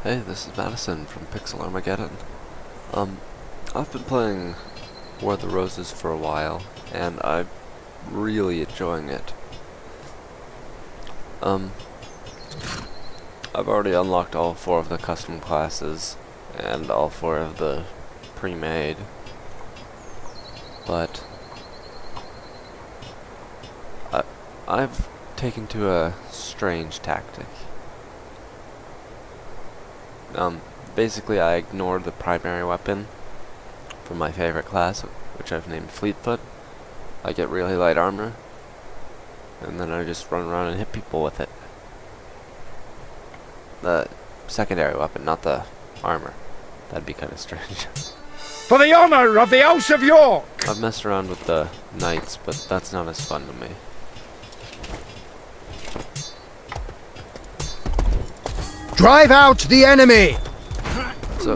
Hey, this is Madison from Pixel Armageddon. I've been playing War of the Roses for a while, and I'm really enjoying it. I've already unlocked all 4 of the custom classes, and all 4 of the pre-made, but I've taken to a strange tactic. Basically I ignored the primary weapon from my favorite class, which I've named Fleetfoot. I get really light armor, and then I just run around and hit people with it. The secondary weapon, not the armor. That'd be kind of strange. For the honor of the House of York! I've messed around with the knights, but that's not as fun to me. Drive out the enemy! So,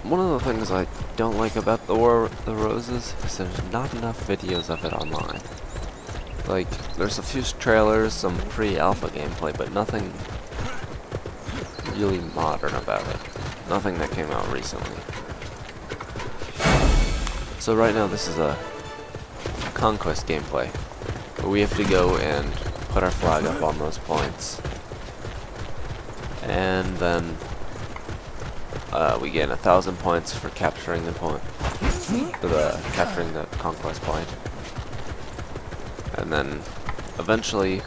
one of the things I don't like about the War of the Roses is there's not enough videos of it online. Like, there's a few trailers, some pre-alpha gameplay, but nothing really modern about it. Nothing that came out recently. So right now this is a conquest gameplay, where we have to go and put our flag up on those points. And then we gain 1,000 points for capturing the point, capturing the conquest point. And then eventually,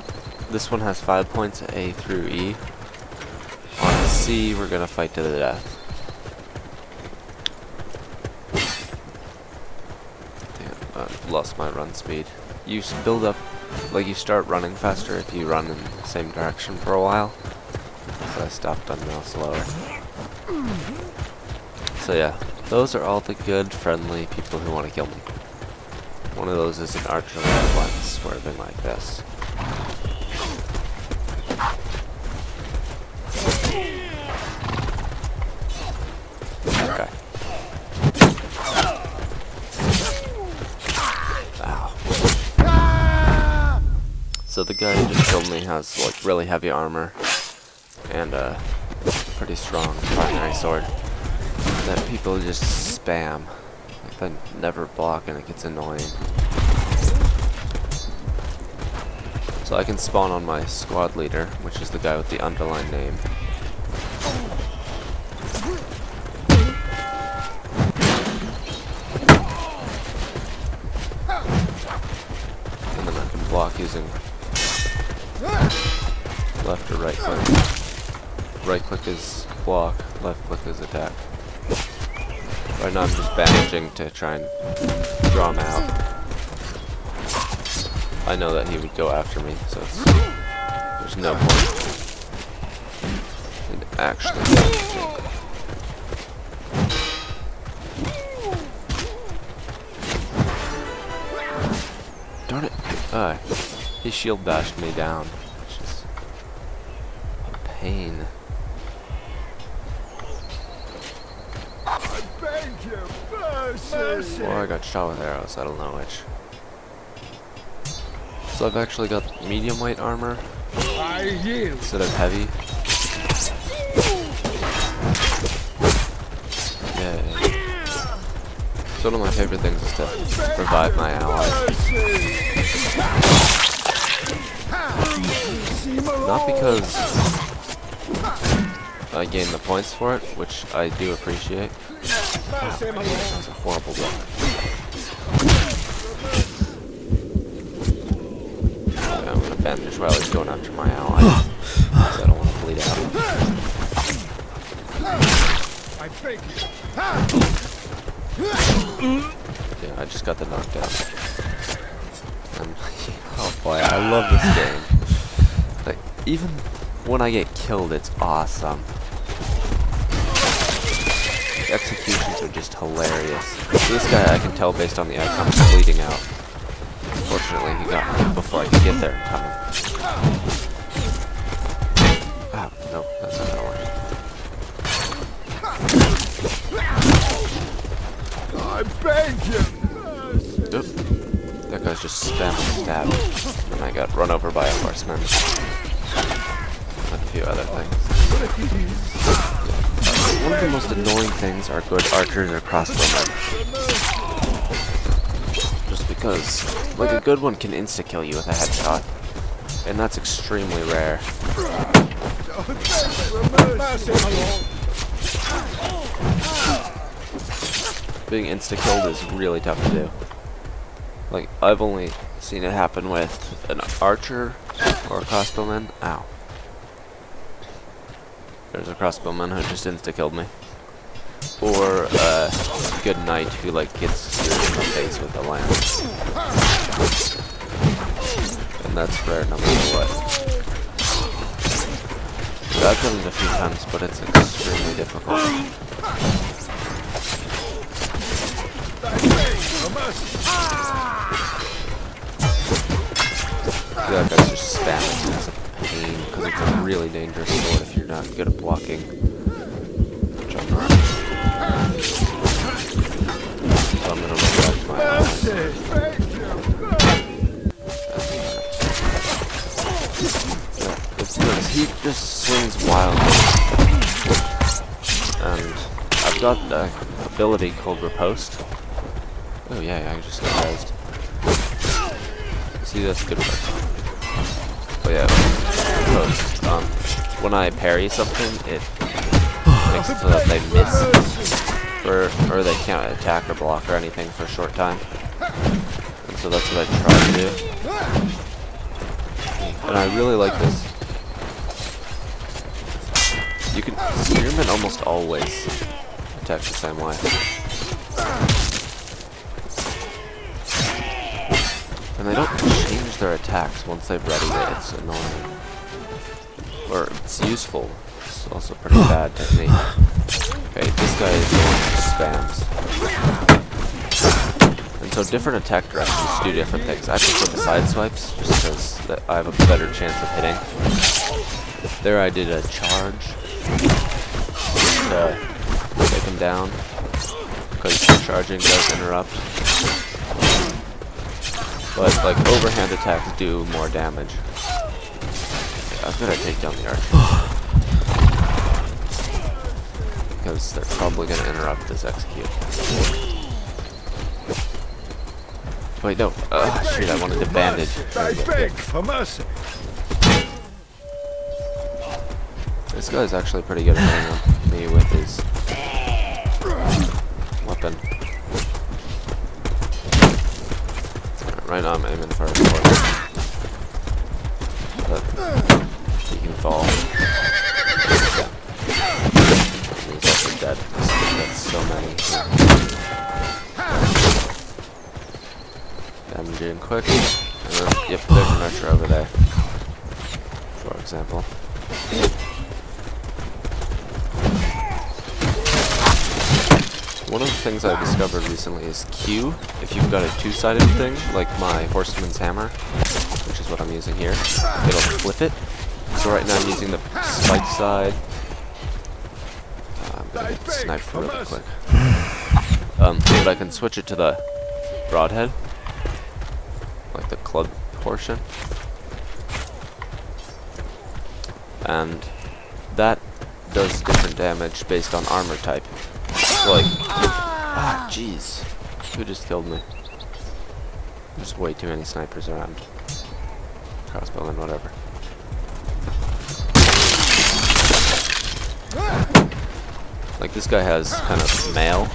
this one has 5 points, A through E. On C, we're gonna fight to the death. Damn, I lost my run speed. You build up, like you start running faster if you run in the same direction for a while. So I stopped on now slower. So yeah, those are all the good, friendly people who want to kill me. One of those is an archer one swerving like this. Okay. Ow. So the guy who just killed me has like really heavy armor and a pretty strong primary sword that people just spam. Like they never block and it gets annoying. So I can spawn on my squad leader, which is the guy with the underlined name. And then I can block using left or right click. Right click is block, left click is attack. Right now I'm just bandaging to try and draw him out. I know that he would go after me, so there's no point in actually bandaging. Darn it! He shield bashed me down, which is a pain. Or I got shot with arrows, I don't know which. So I've actually got medium weight armor instead of heavy. Yay. So one of my favorite things is to revive my allies. Not because I gain the points for it, which I do appreciate. Wow, that was a horrible block. Okay, I'm gonna bandage while he's going after my ally, because I don't want to bleed out. Yeah, I just got the knockdown. Oh boy, I love this game. Like, even when I get killed, it's awesome. The executions are just hilarious. So this guy, I can tell based on the icon, is bleeding out. Unfortunately, he got me before I could get there in time. Ah, nope, that's not gonna work. I beg you! Oop. That guy's just spamming stab. And I got run over by a horseman. And a few other things. one of the most annoying things are good archers or crossbowmen. Just because, like, a good one can insta-kill you with a headshot, and that's extremely rare. Being insta-killed is really tough to do. Like, I've only seen it happen with an archer or a crossbowman. Ow. There's a crossbowman who just insta-killed me. Or a good knight who, like, gets speared in the face with a lance. And that's rare no matter what. I've done it a few times, but it's extremely difficult. That guy's just spamming. It's a pain because it's a really dangerous sword if you're not good at blocking. Jump around. So I'm gonna run back to my allies. He just swings wildly. And I've got an ability called Riposte. Oh yeah, I just got rezzed. See, that's good work. But yeah, Riposte. When I parry something, it makes it so that they miss. Or they can't attack or block or anything for a short time. And so that's what I try to do. And I really like this. You can, spearmen almost always attack the same way. And they don't change their attacks once they've readied it. It's annoying. Or it's useful. It's also pretty bad technique. Okay, this guy is the one who spams. And so different attack directions do different things. I prefer the side swipes just because I have a better chance of hitting. There I did a charge. To take him down, because charging does interrupt. But like overhand attacks do more damage. Okay, I've got to take down the archer because they're probably going to interrupt this execute. Wait, no. Shoot, I wanted to bandage. Beg for mercy. This guy's actually pretty good at hitting me with his weapon. Right now I'm aiming for his sword. But he can fall. Yeah. He's also dead. That's so many. Damaging quick. And then, yep, there's an archer over there. For example. One of the things I've discovered recently is Q. If you've got a two-sided thing, like my Horseman's Hammer, which is what I'm using here, it'll flip it. So right now I'm using the spike side. I'm gonna get sniped really quick. But I can switch it to the broadhead, like the club portion. And that does different damage based on armor type. Like, jeez, who just killed me? There's way too many snipers around. Crossbowmen, whatever. Like this guy has kind of mail,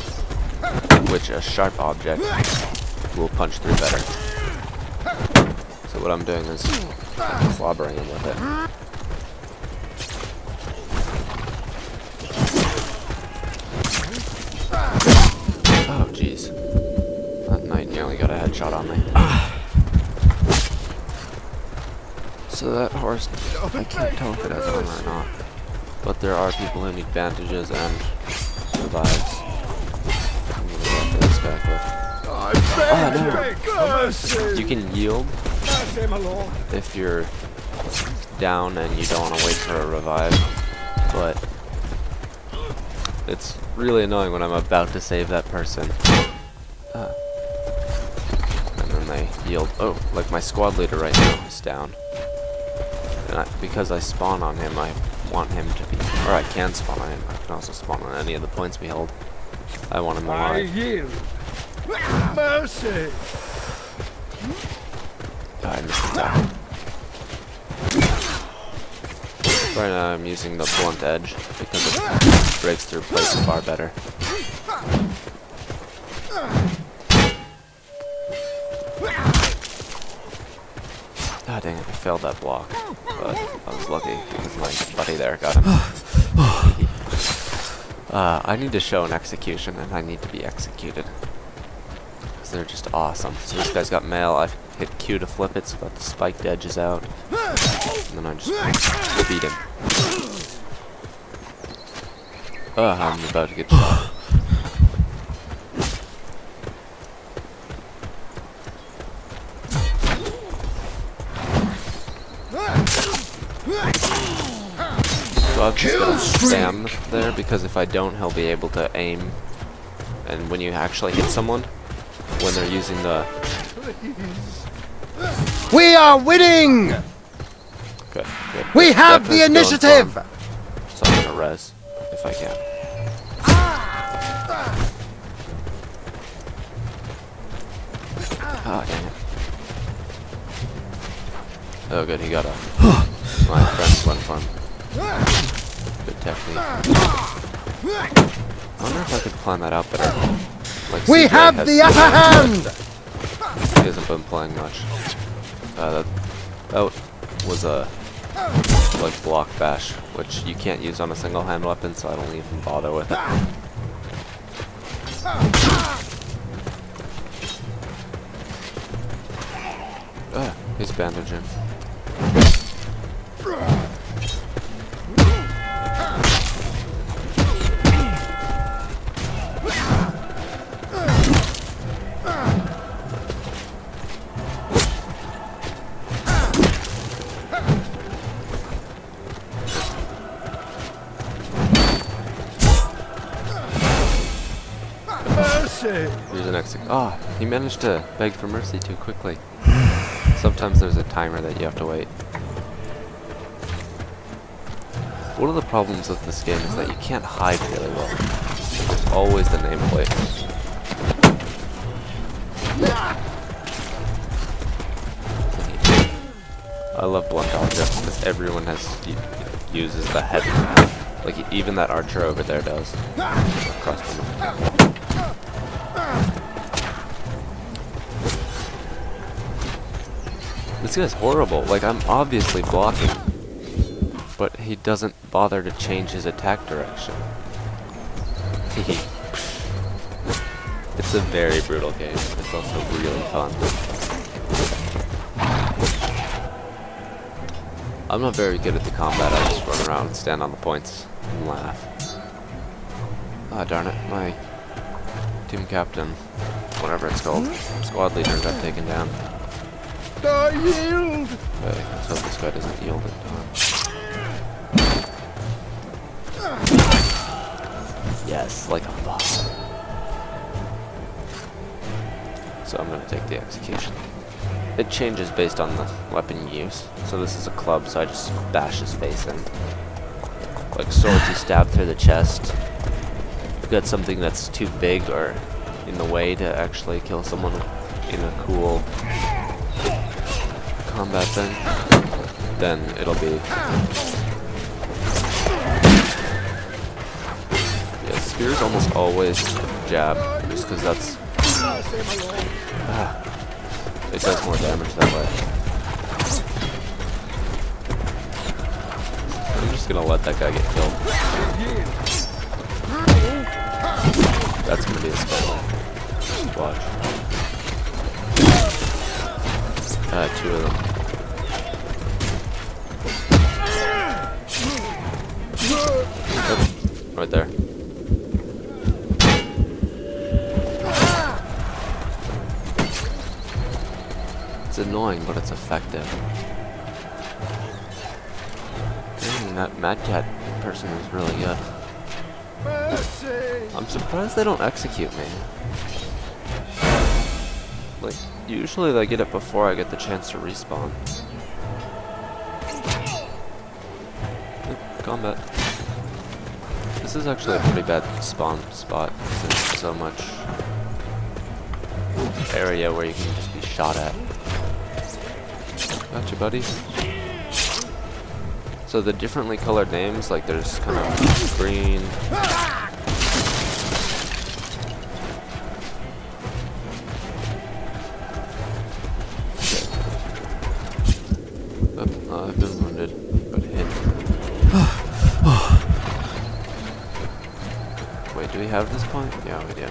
which a sharp object will punch through better. So what I'm doing is kind of clobbering him with it. Oh, jeez. That knight nearly got a headshot on me. So that horse, I can't tell if it has armor or not. But there are people who need bandages and revives. I'm gonna go after this guy quick. Oh no! You can yield if you're down and you don't want to wait for a revive. But it's really annoying when I'm about to save that person. And then they yield. Oh, like my squad leader right now is down. And because I spawn on him, I want him to be, or I can spawn on him. I can also spawn on any of the points we hold. I want him I alive. yield. Mercy. I missed the tackle. Right now I'm using the blunt edge because it breaks through plates far better. Ah, dang it, I failed that block. But I was lucky because my buddy there got him. I need to show an execution, and I need to be executed. Because they're just awesome. So this guy's got mail. I hit Q to flip it, so got the spiked edges out. And then I just beat him. I'm about to get shot. So I'm just gonna spam there because if I don't, he'll be able to aim. And when you actually hit someone, when they're using the... We are winning! Good, good. We have the Definitely going initiative! for him. So I'm gonna res, if I can. Ah, dang it. Oh good, he got a... My friends went for him. Good technique. I wonder if I could plan that out better. Like We CJ have has the upper hand! He hasn't been playing much. That was a like block bash, which you can't use on a single hand weapon, so I don't even bother with it. He's bandaging. Mercy. Here's an exec. Ah, he managed to beg for mercy too quickly. Sometimes there's a timer that you have to wait. One of the problems with this game is that you can't hide really well. There's always the nameplate. I love blunt dodge because everyone uses the heavy. Like even that archer over there does. Crossbow. This guy's horrible. Like, I'm obviously blocking, but he doesn't bother to change his attack direction. It's a very brutal game. It's also really fun. I'm not very good at the combat. I just run around and stand on the points and laugh. Ah, darn it. My team captain, whatever it's called, squad leader got taken down. I yield. Okay, let's hope this guy doesn't yield in time. Yes, like a boss. So I'm gonna take the execution. It changes based on the weapon you use. So this is a club, so I just bash his face in. Like swords, you stab through the chest. If you got something that's too big or in the way to actually kill someone in a cool combat thing, then it'll be... Yeah, spear's almost always jab, just because that's... it does more damage that way. I'm just gonna let that guy get killed. That's gonna be a spell. Watch. Two of them. Oh, right there. It's annoying, but it's effective. Dang, that Mad Cat person is really good. Mercy. I'm surprised they don't execute me. Like, usually they get it before I get the chance to respawn. combat. This is actually a pretty bad spawn spot. There's so much area where you can just be shot at. Gotcha, buddy. So the differently colored names, like there's kind of green. Oh, I've been wounded, but hit. Wait, do we have this point? Yeah, we do.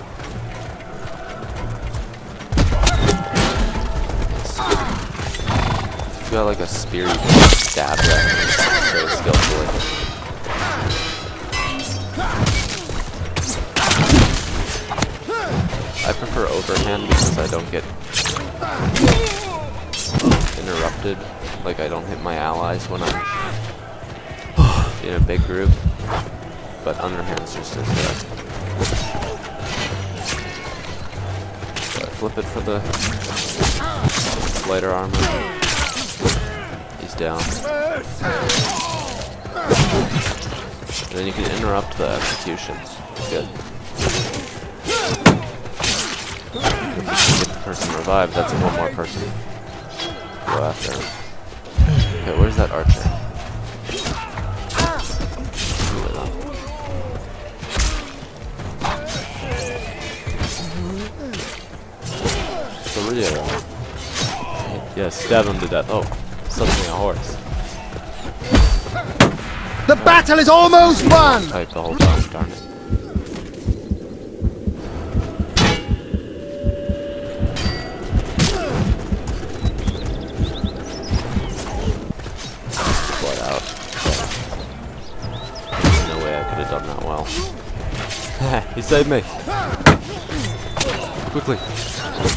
You got like a spear you can stab that very skillfully. I prefer overhand because I don't get interrupted. Like I don't hit my allies when I'm in a big group. But underhand's just as good. So I flip it for the lighter armor. He's down. And then you can interrupt the executions. Good. Get the person revived, that's one more person. Go after him. Okay, where's that archer? Yes, stab him to death. Oh, suddenly a horse. The battle is almost won! Type the whole time, darn it. Blood out. There's no way I could have done that well. He saved me! Quickly!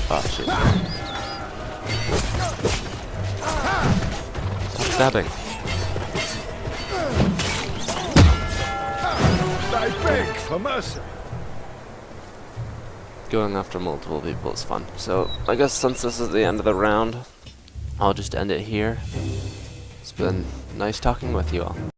Ah, shit. Stop stabbing. I beg for mercy. Going after multiple people is fun. So, I guess since this is the end of the round, I'll just end it here. It's been nice talking with you all.